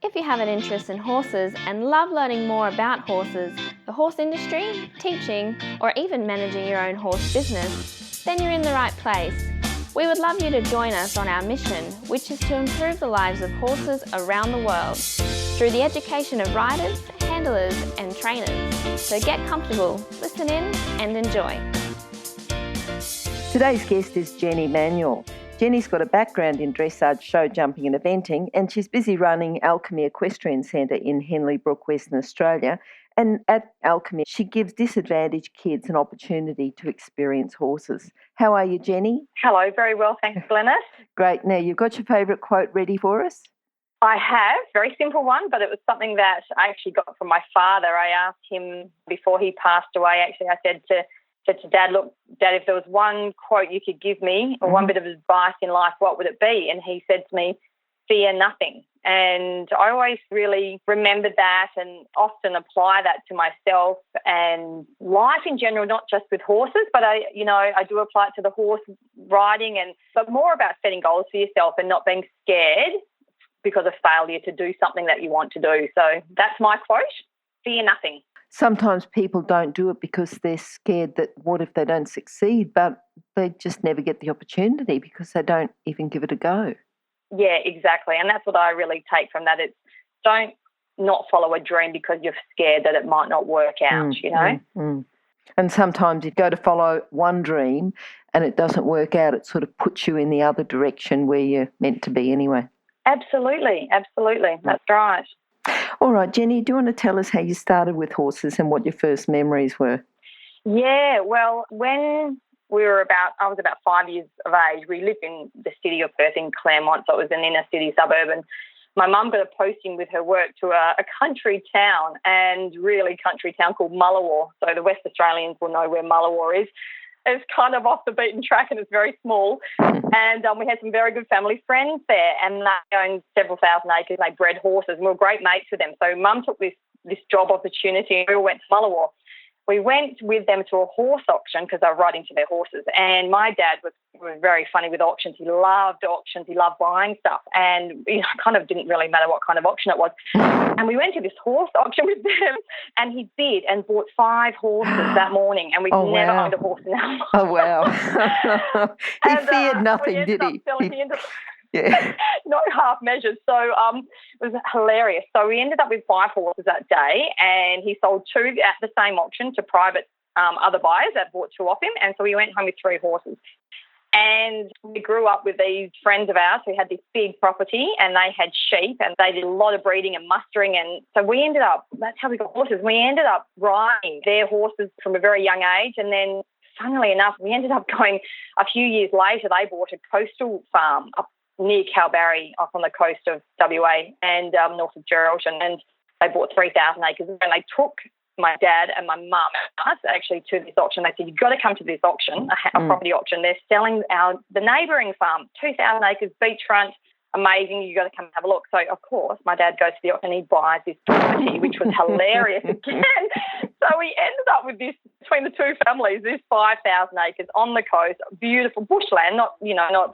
If you have an interest in horses and love learning more about horses, the horse industry, teaching, or even managing your own horse business, then you're in the right place. We would love you to join us on our mission, which is to improve the lives of horses around the world through the education of riders, handlers, and trainers. So get comfortable, listen in, and enjoy. Today's guest is Jenny Manuel. Jenny's got a background in dressage, show jumping and eventing, and she's busy running Alchemy Equestrian Centre in Henley Brook, Western Australia. And at Alchemy, she gives disadvantaged kids an opportunity to experience horses. How are you, Jenny? Hello, very well, thanks, Glenys. Great. Now, you've got your favourite quote ready for us? I have, very simple one, but it was something that I actually got from my father. I asked him before he passed away, actually, I said to Dad, look, Dad, if there was one quote you could give me or one bit of advice in life, what would it be? And he said to me, fear nothing. And I always really remembered that and often apply that to myself and life in general, not just with horses, but I do apply it to the horse riding, but more about setting goals for yourself and not being scared because of failure to do something that you want to do. So that's my quote, fear nothing. Sometimes people don't do it because they're scared that what if they don't succeed, but they just never get the opportunity because they don't even give it a go. Yeah, exactly. And that's what I really take from that. It's don't not follow a dream because you're scared that it might not work out, And sometimes you go to follow one dream and it doesn't work out. It sort of puts you in the other direction where you're meant to be anyway. Absolutely. That's right. All right, Jenny, do you want to tell us how you started with horses and what your first memories were? Yeah, well, when I was about 5 years of age, we lived in the city of Perth in Claremont, so it was an inner city suburb, and my mum got a posting with her work to a country town, and really country town called Mullawar. So the West Australians will know where Mullawar is. It's kind of off the beaten track and it's very small. And we had some very good family friends there, and they owned several thousand acres. They bred horses and we were great mates with them. So Mum took this job opportunity and we all went to Mullawar. We went with them to a horse auction because they were riding to their horses. And my dad was very funny with auctions. He loved auctions. He loved buying stuff. And kind of didn't really matter what kind of auction it was. And we went to this horse auction with them and he bid and bought 5 horses that morning. And we'd never owned a horse in our life. Oh, wow. He feared nothing, did he? Yeah. No half measures. So it was hilarious. So we ended up with 5 horses that day and he sold 2 at the same auction to private other buyers that bought 2 off him. And so we went home with 3 horses. And we grew up with these friends of ours who had this big property and they had sheep and they did a lot of breeding and mustering. And so we ended up, that's how we got horses. We ended up riding their horses from a very young age. And then funnily enough, we ended up going a few years later, they bought a coastal farm up near Kalbarri, up on the coast of WA and north of Geraldton, and they bought 3,000 acres. And they took my dad and my mum and us actually to this auction. They said, you've got to come to this auction, a property auction. They're selling the neighbouring farm, 2,000 acres, beachfront, amazing. You've got to come and have a look. So, of course, my dad goes to the auction and he buys this property, which was hilarious again. So we ended up with this, between the 2 families, this 5,000 acres on the coast, beautiful bushland, not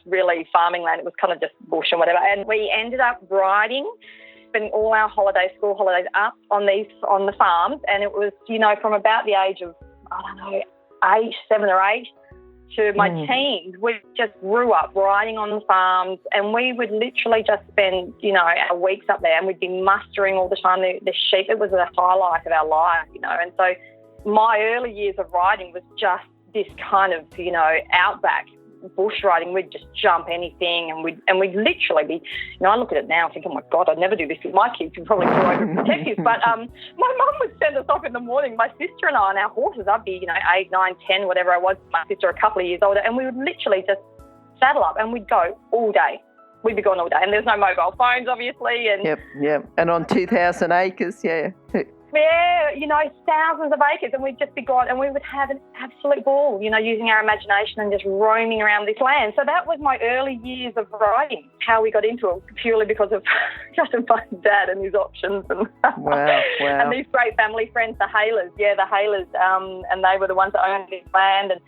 really farming land. It was kind of just bush and whatever. And we ended up riding, spending all our school holidays up on the farms. And it was, from about the age of, 7 or 8 to my teens, we just grew up riding on the farms and we would literally just spend, our weeks up there and we'd be mustering all the time the sheep. It was the highlight of our life, And so my early years of riding was just this kind of, outback bush riding. We'd just jump anything and we'd literally be, I look at it now and think, oh my God, I'd never do this with my kids. We'd probably grow overprotective. But my mum would send us off in the morning, my sister and I, and our horses. I'd be, 8, 9, 10, whatever I was, my sister a couple of years older, and we would literally just saddle up and we'd go all day. We'd be gone all day. And there's no mobile phones, obviously. And Yep. And on 2,000 acres, yeah. Yeah, thousands of acres, and we'd just be gone and we would have an absolute ball, using our imagination and just roaming around this land. So that was my early years of riding, how we got into it, purely because of just my dad and his options. And wow. And these great family friends, the Halers, and they were the ones that owned this land. And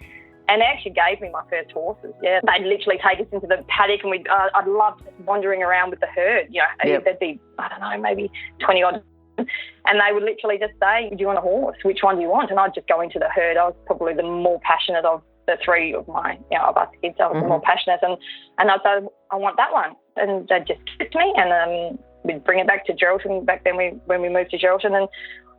And they actually gave me my first horses. Yeah, they'd literally take us into the paddock, and I'd love wandering around with the herd. You know, Yep. there'd be, I don't know, maybe 20 odd, and they would literally just say, "Do you want a horse? Which one do you want?" And I'd just go into the herd. I was probably the more passionate of the three of my, of us kids. I was the more passionate, and I'd say, "I want that one," and they'd just kiss me, and we'd bring it back to Geraldton. Back then, when we moved to Geraldton, and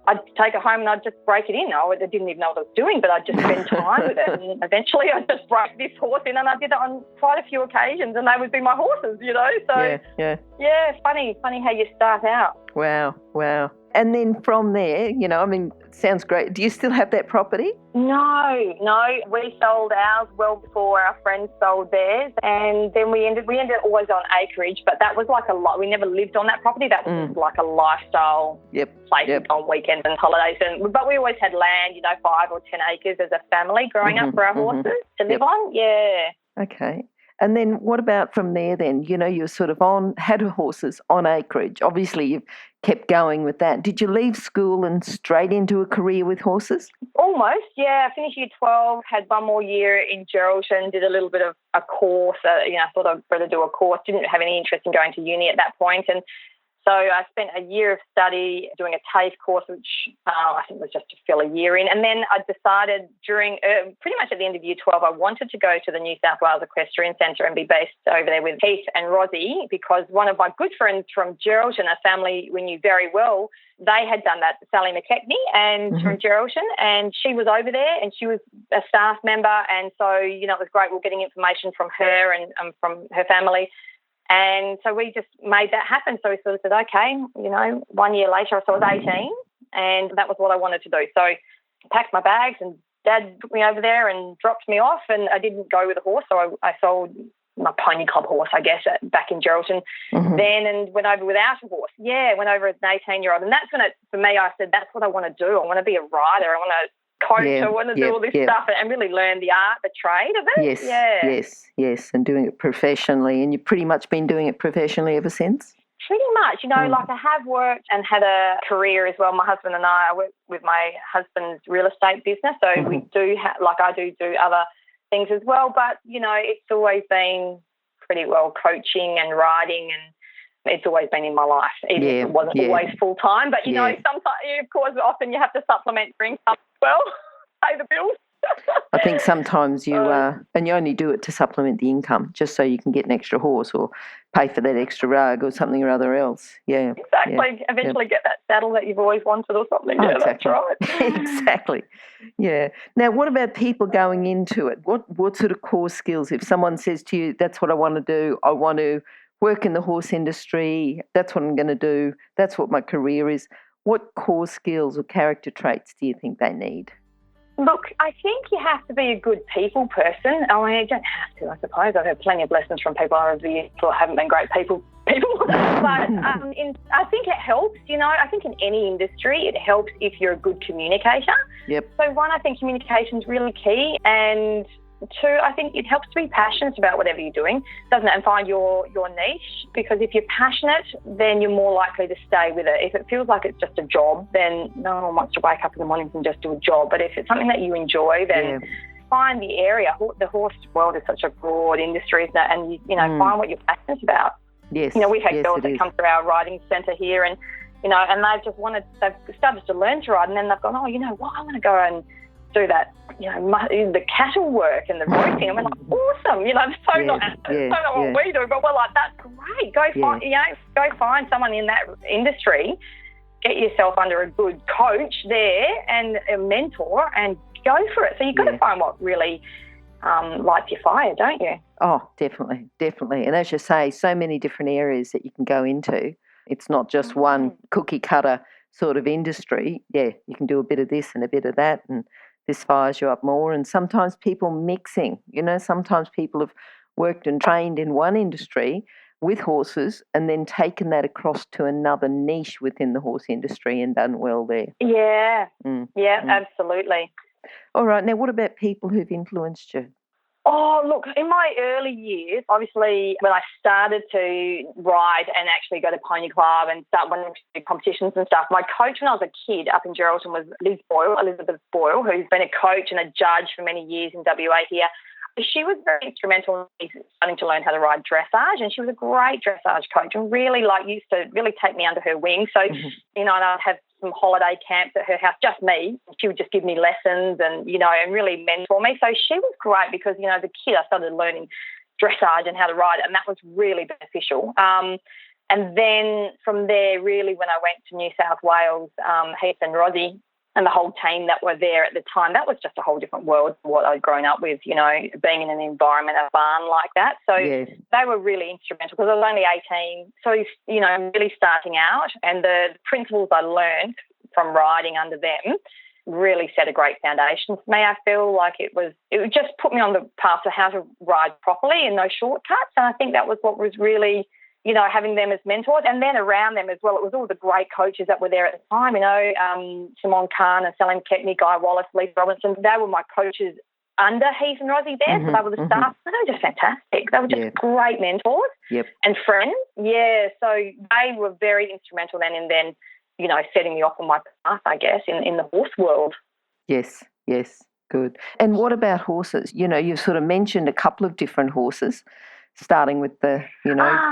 I'd take it home and I'd just break it in. I didn't even know what I was doing, but I'd just spend time with it. And eventually I'd just break this horse in, and I did it on quite a few occasions, and they would be my horses, So, yeah, funny how you start out. Wow. And then from there, it sounds great. Do you still have that property? No. We sold ours well before our friends sold theirs, and then we ended always on acreage, but that was like a lot. We never lived on that property. That was like a lifestyle place on weekends and holidays. But we always had land, 5 or 10 acres as a family growing up for our horses to live on. Yeah. Okay. And then what about from there then? You're sort of had horses on acreage. Obviously, you've kept going with that. Did you leave school and straight into a career with horses? Almost, yeah. I finished year 12, had one more year in Geraldton, did a little bit of a course. I thought I'd better do a course. Didn't have any interest in going to uni at that point. And so I spent a year of study doing a TAFE course, which I think was just to fill a year in. And then I decided during pretty much at the end of year 12, I wanted to go to the New South Wales Equestrian Centre and be based over there with Heath and Rosie, because one of my good friends from Geraldton, a family we knew very well, they had done that, Sally McKechnie, and from Geraldton, and she was over there and she was a staff member. And so, it was great. We were getting information from her and from her family. And so we just made that happen. So we sort of said, okay, 1 year later, so I was 18, and that was what I wanted to do. So I packed my bags, and Dad took me over there and dropped me off, and I didn't go with a horse. So I sold my pony club horse, I guess, back in Geraldton then, and went over without a horse. Yeah, went over as an 18-year-old. And that's when for me, I said, that's what I want to do. I want to be a rider. I want to coach. I want to do all this stuff and really learn the art, the trade of it. Yes, and doing it professionally. And you've pretty much been doing it professionally ever since? Pretty much, like I have worked and had a career as well. My husband and I work with my husband's real estate business, so we do I do other things as well. But it's always been pretty well coaching and riding, and it's always been in my life, even if it wasn't always full time. But sometimes, of course, often you have to supplement your income as well, pay the bills. I think sometimes you and you only do it to supplement the income, just so you can get an extra horse or pay for that extra rug or something or other else. Yeah, exactly. Eventually get that saddle that you've always wanted or something. Oh, yeah, exactly. That's right. Exactly. Yeah. Now, what about people going into it? What sort of core skills? If someone says to you, "That's what I want to do. I want to work in the horse industry. That's what I'm going to do. That's what my career is." What core skills or character traits do you think they need? Look, I think you have to be a good people person. I mean, you don't have to, I suppose. I've had plenty of lessons from people over the years who haven't been great people. But I think it helps, I think in any industry it helps if you're a good communicator. Yep. So one, I think communication is really key, and two, I think it helps to be passionate about whatever you're doing, doesn't it? And find your niche, because if you're passionate, then you're more likely to stay with it. If it feels like it's just a job, then no one wants to wake up in the mornings and just do a job. But if it's something that you enjoy, then find the area. The horse world is such a broad industry, isn't it? And find what you're passionate about. Yes. We've had girls that come through our riding centre here, and and they've started to learn to ride, and then they've gone, what, I want to go and do that, the cattle work and the roping. And we're like, awesome, so not what we do, but we're like, that's great. Go find someone in that industry, get yourself under a good coach there and a mentor, and go for it. So you've got to find what really lights your fire, don't you? Oh, definitely. And as you say, so many different areas that you can go into. It's not just one cookie cutter sort of industry. Yeah, you can do a bit of this and a bit of that, and this fires you up more. And sometimes people mixing, sometimes people have worked and trained in one industry with horses and then taken that across to another niche within the horse industry and done well there. Yeah, absolutely. All right. Now, what about people who've influenced you? Oh, look, in my early years, obviously, when I started to ride and actually go to pony club and start winning competitions and stuff, my coach when I was a kid up in Geraldton was Elizabeth Boyle, who's been a coach and a judge for many years in WA here. She was very instrumental in starting to learn how to ride dressage, and she was a great dressage coach and really used to really take me under her wing. So, and I'd have some holiday camps at her house, just me. She would just give me lessons and, and really mentor me. So she was great because, as a kid I started learning dressage and how to ride it, and that was really beneficial. And then from there, really, when I went to New South Wales, Heath and Rosie and the whole team that were there at the time, that was just a whole different world from what I'd grown up with, being in an environment, a barn like that. So They were really instrumental because I was only 18. So, really starting out, and the principles I learned from riding under them really set a great foundation for me. I feel like it just put me on the path to how to ride properly and no shortcuts. And I think that was what was really, having them as mentors, and then around them as well, it was all the great coaches that were there at the time, Simone Khan and Salim Kekney, Guy Wallace, Lee Robinson. They were my coaches under Heath and Rosie there, so they were the staff. They were just fantastic. They were just great mentors and friends. Yeah, so they were very instrumental then setting me off on my path, I guess, in the horse world. Yes, good. And what about horses? You've sort of mentioned a couple of different horses, starting with the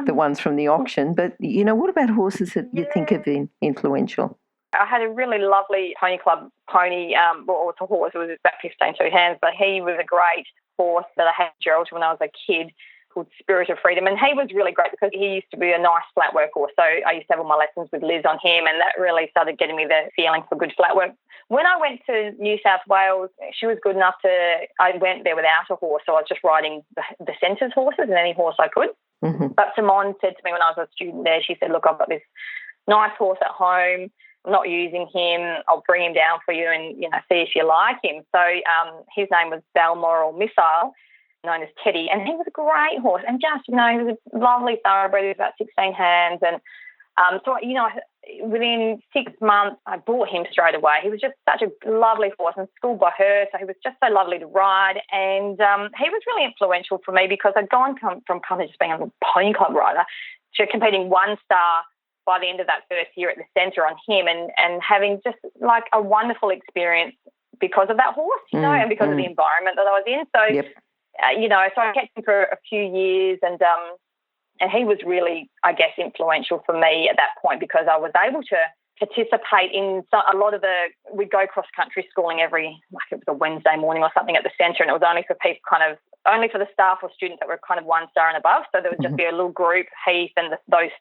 ones from the auction. But, what about horses that you think have been influential? I had a really lovely pony club pony, well, it's a horse, it was about 15 two hands, but he was a great horse that I had Gerald when I was a kid, called Spirit of Freedom. And he was really great because he used to be a nice flat work horse. So I used to have all my lessons with Liz on him, and that really started getting me the feeling for good flat work. When I went to New South Wales, she was good enough I went there without a horse, so I was just riding the centres horses and any horse I could. But Simone said to me when I was a student there, she said, look, I've got this nice horse at home. I'm not using him. I'll bring him down for you and, see if you like him. So his name was Balmoral Missile, known as Teddy, and he was a great horse and just, he was a lovely thoroughbred. He was about 16 hands, and so, within 6 months, I bought him straight away. He was just such a lovely horse and schooled by her, so he was just so lovely to ride, and he was really influential for me because I'd gone from kind of just being a pony club rider to competing 1-star by the end of that first year at the centre on him, and having just like a wonderful experience because of that horse, and because of the environment that I was in. So, so I kept him for a few years, and he was really, I guess, influential for me at that point because I was able to participate in a lot of we'd go cross-country schooling it was a Wednesday morning or something at the centre, and it was only for people only for the staff or students that were kind of 1-star and above. So there would just be a little group, Heath and those,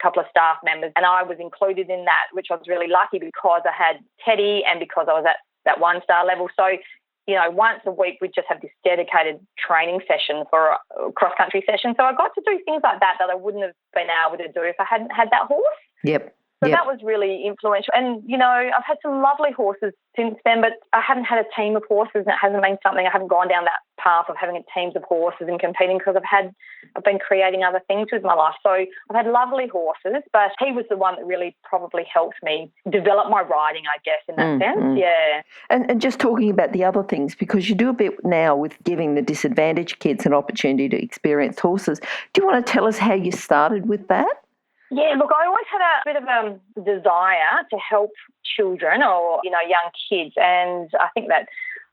couple of staff members. And I was included in that, which I was really lucky because I had Teddy and because I was at that 1-star level. So, once a week we'd just have this dedicated training session for a cross-country session. So I got to do things like that I wouldn't have been able to do if I hadn't had that horse. Yep. So that was really influential. And, I've had some lovely horses since then, but I haven't had a team of horses, and it hasn't been something, I haven't gone down that path of having teams of horses and competing because I've been creating other things with my life. So I've had lovely horses, but he was the one that really probably helped me develop my riding, I guess, in that sense. Yeah. And just talking about the other things, because you do a bit now with giving the disadvantaged kids an opportunity to experience horses. Do you want to tell us how you started with that? Yeah, look, I always had a bit of a desire to help children or, young kids. And I think that,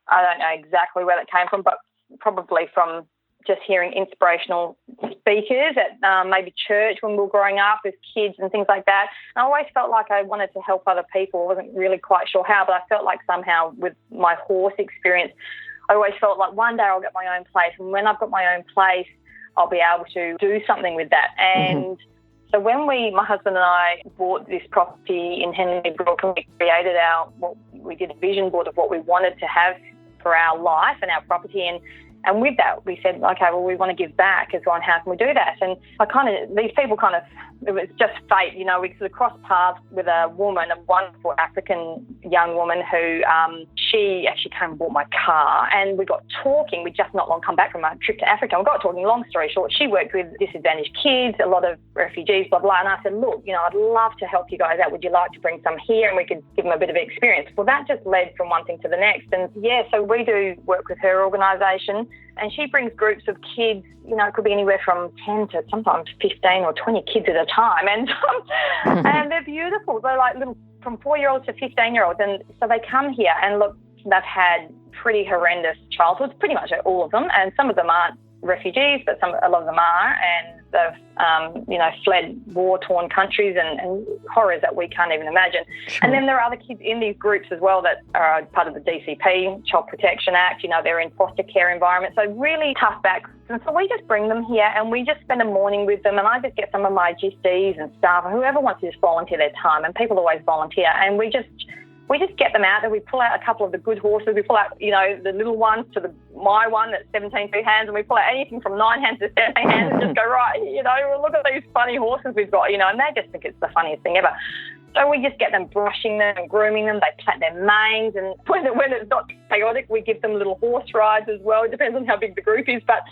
I don't know exactly where that came from, but probably from just hearing inspirational speakers at maybe church when we were growing up as kids and things like that. And I always felt like I wanted to help other people. I wasn't really quite sure how, but I felt like somehow with my horse experience, I always felt like one day I'll get my own place. And when I've got my own place, I'll be able to do something with that. And so when my husband and I bought this property in Henley Brook, and we did a vision board of what we wanted to have for our life and our property, and with that we said, okay, well, we want to give back as well, and how can we do that? And these people it was just fate, we sort of crossed paths with a woman, a wonderful African young woman who she actually came and bought my car, and we got talking. We'd just not long come back from a trip to Africa. We got talking, long story short. She worked with disadvantaged kids, a lot of refugees, blah, blah. And I said, look, I'd love to help you guys out. Would you like to bring some here and we could give them a bit of experience? Well, that just led from one thing to the next. And, so we do work with her organisation, and she brings groups of kids, it could be anywhere from 10 to sometimes 15 or 20 kids at a time. And and they're beautiful. They're like little, from 4-year-olds to 15-year-olds. And so they come here and look, they've had pretty horrendous childhoods, pretty much all of them. And some of them aren't refugees, but a lot of them are. And they've, fled war-torn countries and horrors that we can't even imagine. Sure. And then there are other kids in these groups as well that are part of the DCP, Child Protection Act. They're in foster care environments, so really tough backgrounds. And so we just bring them here and we just spend a morning with them, and I just get some of my GCs and staff, and whoever wants to just volunteer their time, and people always volunteer, and we just get them out there. We pull out a couple of the good horses. We pull out, the little ones to my one that's 17 2 hands, and we pull out anything from 9 hands to 17 hands and just go, right, look at these funny horses we've got, and they just think it's the funniest thing ever. So we just get them brushing them and grooming them. They plait their manes, and when it's not chaotic, we give them little horse rides as well. It depends on how big the group is, but,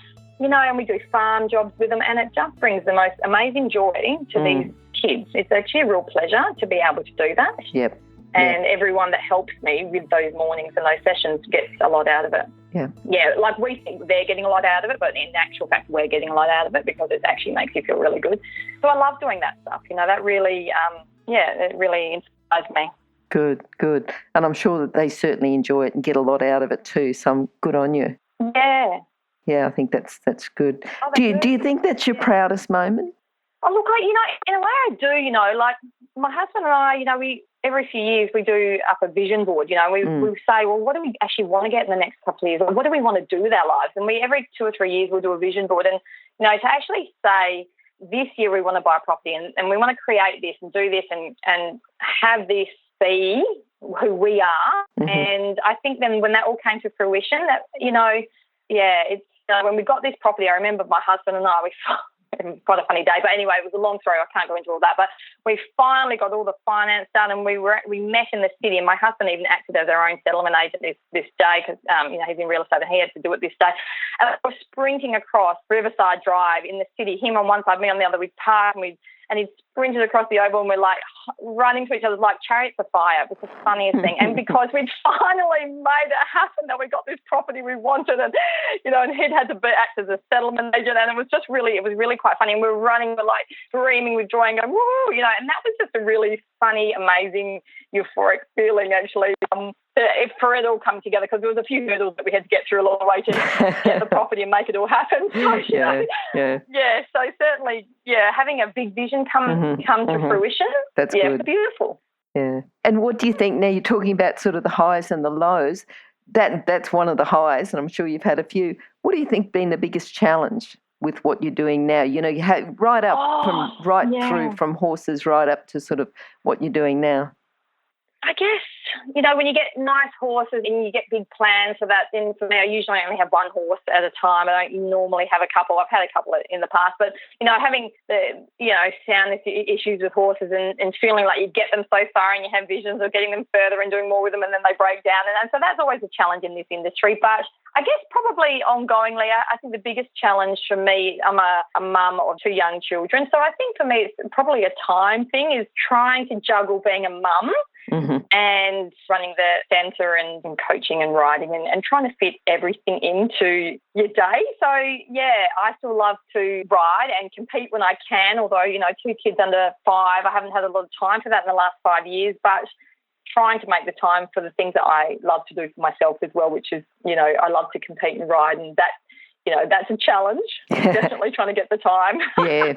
and we do farm jobs with them, and it just brings the most amazing joy to these kids. It's actually a real pleasure to be able to do that. Yep. And everyone that helps me with those mornings and those sessions gets a lot out of it. Yeah. Yeah, like we think they're getting a lot out of it, but in actual fact, we're getting a lot out of it because it actually makes you feel really good. So I love doing that stuff. That really, it really inspires me. Good. And I'm sure that they certainly enjoy it and get a lot out of it too. So I'm good on you. Yeah. Yeah, I think that's good. Oh, Do you think that's your proudest moment? Oh, look, in a way I do, like my husband and I, we every few years we do up a vision board. We say, well, what do we actually want to get in the next couple of years? Or what do we want to do with our lives? And every 2 or 3 years we'll do a vision board. And, to actually say this year we want to buy a property and we want to create this and do this and have this be who we are. Mm-hmm. And I think then when that all came to fruition, that, it's when we got this property, I remember my husband and I, we quite a funny day, but anyway, it was a long story. I can't go into all that, but we finally got all the finance done, and we met in the city, and my husband even acted as our own settlement agent this day because he's in real estate and he had to do it this day. And we were sprinting across Riverside Drive in the city, him on one side, me on the other. We'd park and he'd sprinted across the oval, and we're like running to each other like chariots of fire. It was the funniest thing. And because we'd finally made it happen, that we got this property we wanted, and and he'd had to act as a settlement agent, and it was really quite funny. And we were running, we're like screaming with joy and going, woo, and that was just a really funny, amazing, euphoric feeling actually. For it all come together, because there was a few hurdles that we had to get through along the way to get the property and make it all happen. So, so certainly, having a big vision come to fruition. That's good. It's beautiful. Yeah. And what do you think, now you're talking about sort of the highs and the lows, that's one of the highs, and I'm sure you've had a few. What do you think been the biggest challenge with what you're doing now? You have through from horses right up to sort of what you're doing now. I guess, when you get nice horses and you get big plans for that, then for me, I usually only have one horse at a time. I don't normally have a couple. I've had a couple in the past, but, having the, sound issues with horses and feeling like you get them so far and you have visions of getting them further and doing more with them, and then they break down. And so that's always a challenge in this industry. But I guess probably ongoingly, I think the biggest challenge for me, I'm a mum of 2 young children. So I think for me, it's probably a time thing, is trying to juggle being a mum and running the centre and coaching and riding and trying to fit everything into your day. So, I still love to ride and compete when I can, although, 2 kids under 5, I haven't had a lot of time for that in the last 5 years, but trying to make the time for the things that I love to do for myself as well, which is, I love to compete and ride, and that, that's a challenge. Definitely trying to get the time. Yeah.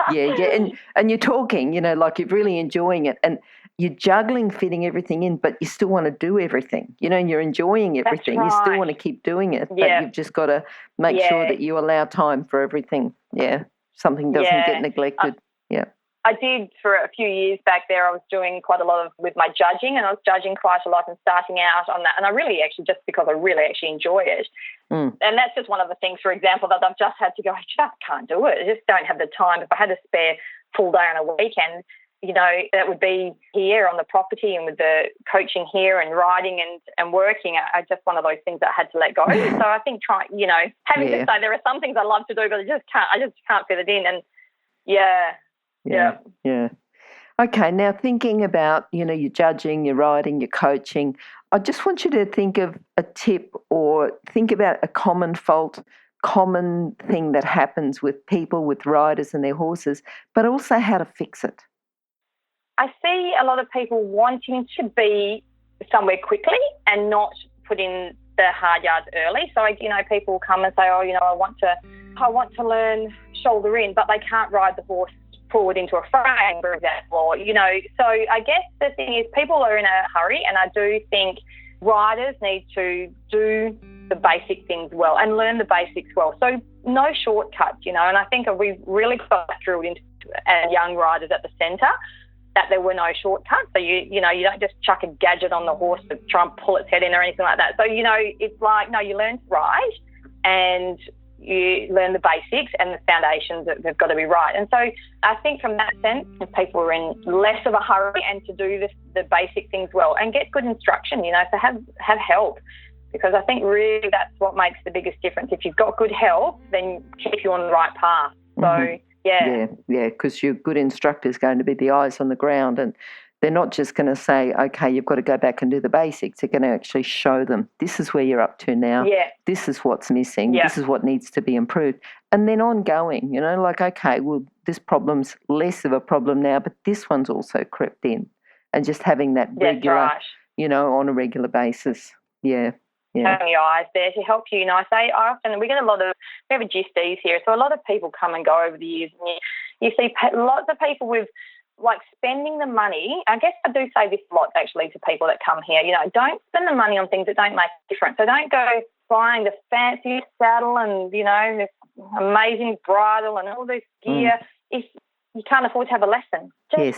And you're talking, like you're really enjoying it, and you're juggling fitting everything in, but you still want to do everything, and you're enjoying everything. That's right. You still want to keep doing it, but you've just got to make sure that you allow time for everything. Yeah. Something doesn't get neglected. I did for a few years back there. I was doing quite a lot with my judging, and I was judging quite a lot and starting out on that. And I really actually, just because I really actually enjoy it. And that's just one of the things, for example, that I've just had to go, I just can't do it. I just don't have the time. If I had a spare full day on a weekend, that would be here on the property and with the coaching here and riding and working are just one of those things that I had to let go. So I think having to say there are some things I love to do, but I just can't fit it in. And yeah. Okay, now thinking about, your judging, your riding, your coaching, I just want you to think of a tip or think about a common fault, common thing that happens with people, with riders and their horses, but also how to fix it. I see a lot of people wanting to be somewhere quickly and not put in the hard yards early. So, people come and say, I want to learn shoulder in, but they can't ride the horse forward into a frame, for example. So I guess the thing is people are in a hurry, and I do think riders need to do the basic things well and learn the basics well. So no shortcuts, and I think we've really got drilled into young riders at the centre that there were no shortcuts. So you don't just chuck a gadget on the horse to try and pull its head in or anything like that. So, it's like, no, you learn to ride and you learn the basics and the foundations that they've got to be right. And so I think from that sense, if people are in less of a hurry and to do the basic things well and get good instruction, so have help, because I think really that's what makes the biggest difference. If you've got good help, then keep you on the right path. So, Yeah, because your good instructor is going to be the eyes on the ground, and they're not just going to say, okay, you've got to go back and do the basics. They're going to actually show them, this is where you're up to now. Yeah. This is what's missing. Yeah. This is what needs to be improved. And then ongoing, okay, well, this problem's less of a problem now, but this one's also crept in. And just having that regular, on a regular basis. Yeah. Having your eyes there to help you. I often, we have a GSTs here, so a lot of people come and go over the years, and you see lots of people with spending the money. I guess I do say this a lot actually to people that come here, don't spend the money on things that don't make a difference. So don't go buying the fanciest saddle and, this amazing bridle and all this gear if you can't afford to have a lesson. I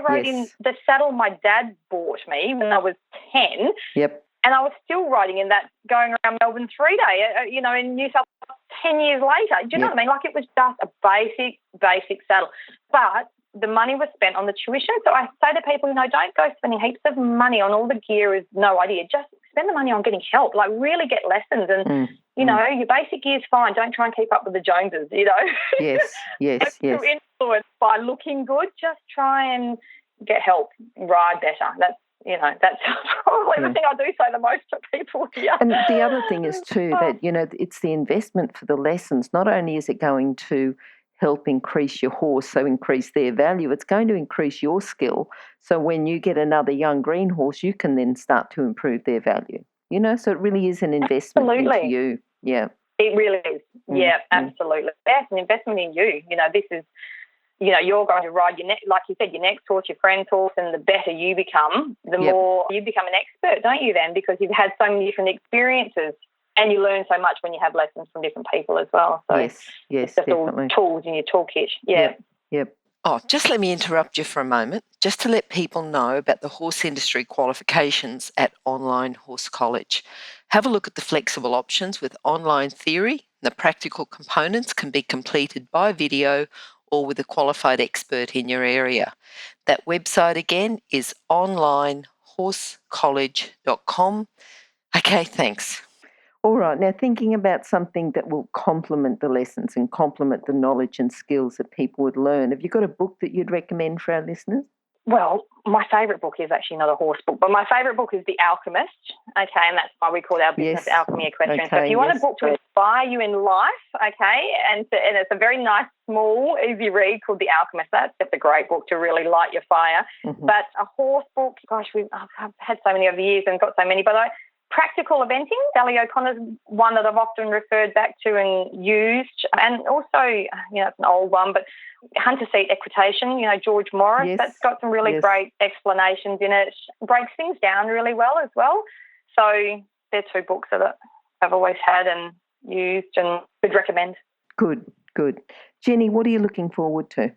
rode in the saddle my dad bought me when I was 10. Yep. And I was still riding in that, going around Melbourne 3-day, in New South Wales 10 years later. Do you know what I mean? It was just a basic saddle. But the money was spent on the tuition. So I say to people, don't go spending heaps of money on all the gear is no idea. Just spend the money on getting help, really get lessons. And, your basic gear is fine. Don't try and keep up with the Joneses, Yes. If you're influenced by looking good, just try and get help, ride better. That's probably the thing I do say the most to people here. And the other thing is too that, it's the investment for the lessons. Not only is it going to help increase your horse, so increase their value, it's going to increase your skill. So when you get another young green horse, you can then start to improve their value. So it really is an investment into you. Yeah. It really is. Yeah, absolutely. That's an investment in you. This is, you're going to ride your like you said, your next horse, your friend's horse, and the better you become, the more you become an expert, don't you then? Because you've had so many different experiences and you learn so much when you have lessons from different people as well. So yes, it's just definitely. all tools in your toolkit. Yeah. Yep. Oh, just let me interrupt you for a moment, just to let people know about the horse industry qualifications at Online Horse College. Have a look at the flexible options with online theory. The practical components can be completed by video or with a qualified expert in your area. That website again is onlinehorsecollege.com. Okay, thanks. All right, now thinking about something that will complement the lessons and complement the knowledge and skills that people would learn, have you got a book that you'd recommend for our listeners? Well, my favourite book is actually not a horse book, but my favourite book is The Alchemist, okay, and that's why we call our business Alchemy Equestrian. Okay, so if you want a book to inspire you in life, okay, and it's a very nice, small, easy read called The Alchemist. That's just a great book to really light your fire. Mm-hmm. But a horse book, gosh, I've had so many over the years and got so many, but Practical Eventing, Sally O'Connor's one that I've often referred back to and used. And also, it's an old one, but Hunter Seat Equitation, George Morris, that's got some really great explanations in it. Breaks things down really well as well. So they're two books that I've always had and used and would recommend. Good. Jenny, what are you looking forward to?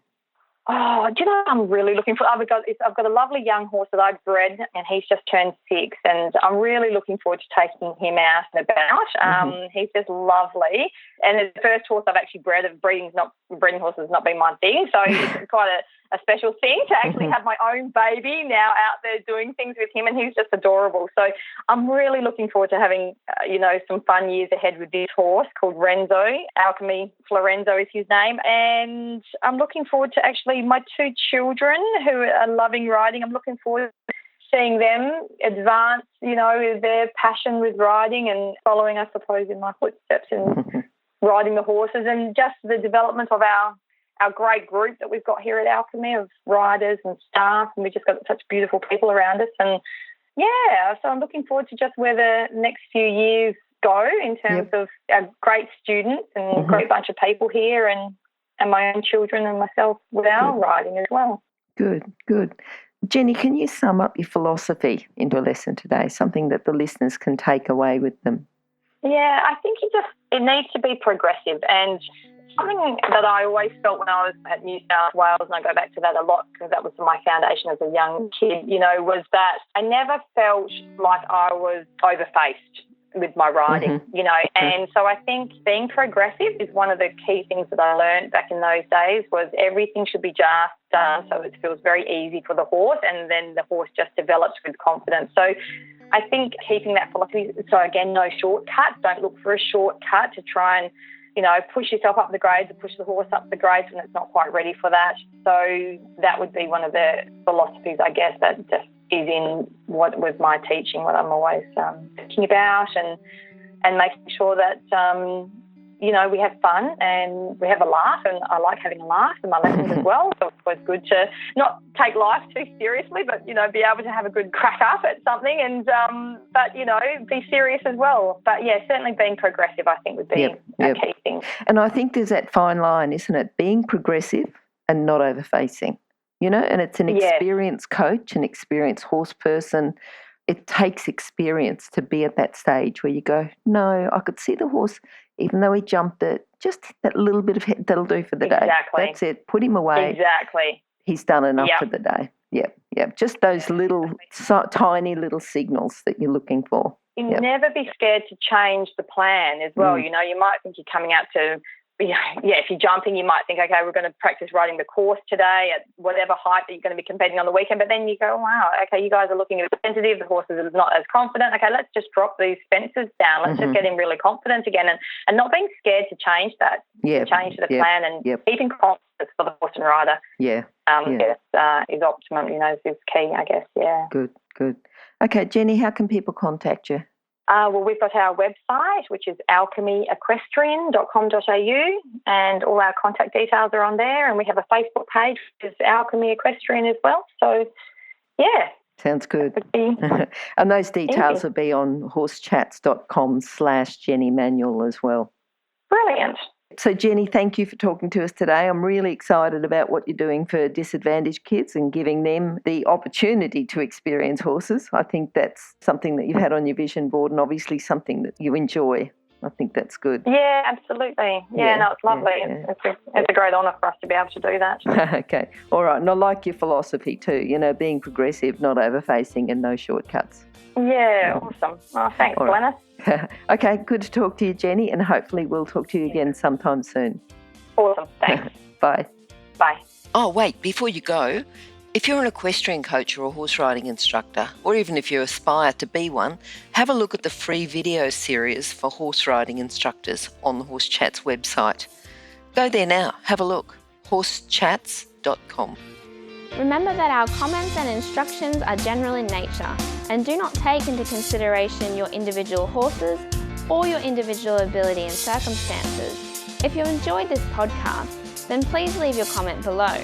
Oh, do you know what I'm really looking for? I've got a lovely young horse that I bred, and he's just turned 6, and I'm really looking forward to taking him out and about. He's just lovely, and it's the first horse I've actually bred. Breeding horses has not been my thing, so it's quite a special thing to actually have my own baby now out there doing things with him, and he's just adorable. So I'm really looking forward to having, some fun years ahead with this horse called Renzo. Alchemy Florenzo is his name, and I'm looking forward to actually my 2 children who are loving riding. I'm looking forward to seeing them advance, their passion with riding and following, I suppose, in my footsteps and riding the horses, and just the development of our great group that we've got here at Alchemy of riders and staff, and we've just got such beautiful people around us. And, so I'm looking forward to just where the next few years go in terms of our great students and a great bunch of people here and my own children and myself with our riding as well. Good. Jenny, can you sum up your philosophy into a lesson today, something that the listeners can take away with them? Yeah, I think it needs to be progressive, and something that I always felt when I was at New South Wales, and I go back to that a lot because that was my foundation as a young kid, was that I never felt like I was overfaced with my riding, and so I think being progressive is one of the key things that I learned back in those days. Was everything should be just done so it feels very easy for the horse, and then the horse just develops with confidence. So I think keeping that philosophy, so again, no shortcuts. Don't look for a shortcut to try and, push yourself up the grades or push the horse up the grades when it's not quite ready for that. So that would be one of the philosophies, I guess, that just is in what was my teaching, what I'm always thinking about, and making sure that, we have fun and we have a laugh, and I like having a laugh in my lessons as well. So it's always good to not take life too seriously, but, be able to have a good crack up at something and, but, be serious as well. But, certainly being progressive, I think, would be a key thing. And I think there's that fine line, isn't it? Being progressive and not overfacing, and it's an experienced coach, an experienced horse person. It takes experience to be at that stage where you go, no, I could see the horse, even though he jumped it, just that little bit of head, that'll do for the day. That's it. Put him away. Exactly. He's done enough for the day. Just those little, tiny little signals that you're looking for. Never be scared to change the plan as well. You might think you're coming out to, if you're jumping, you might think, okay, we're going to practice riding the course today at whatever height that you're going to be competing on the weekend. But then you go, wow, okay, you guys are looking sensitive. The horses are not as confident. Okay, let's just drop these fences down. Let's just get him really confident again, and not being scared to change that, change the plan, and keeping confidence for the horse and rider. Is optimum. Is key, I guess. Yeah. Good. Okay, Jenny, how can people contact you? Well, we've got our website, which is alchemyequestrian.com.au, and all our contact details are on there. And we have a Facebook page, which is Alchemy Equestrian as well. So, sounds good. And those details will be on horsechats.com/Jenny Manuel as well. Brilliant. So, Jenny, thank you for talking to us today. I'm really excited about what you're doing for disadvantaged kids and giving them the opportunity to experience horses. I think that's something that you've had on your vision board, and obviously something that you enjoy. I think that's good. Yeah, absolutely. It's lovely. It's a great honour for us to be able to do that. Okay. All right. And I like your philosophy too, being progressive, not overfacing, and no shortcuts. Yeah, awesome. Oh, thanks, Glenys. Okay, good to talk to you, Jenny, and hopefully we'll talk to you again sometime soon. Awesome, thanks. Bye. Bye. Oh, wait, before you go, if you're an equestrian coach or a horse riding instructor, or even if you aspire to be one, have a look at the free video series for horse riding instructors on the Horse Chats website. Go there now, have a look, horsechats.com. Remember that our comments and instructions are general in nature and do not take into consideration your individual horses or your individual ability and circumstances. If you enjoyed this podcast, then please leave your comment below.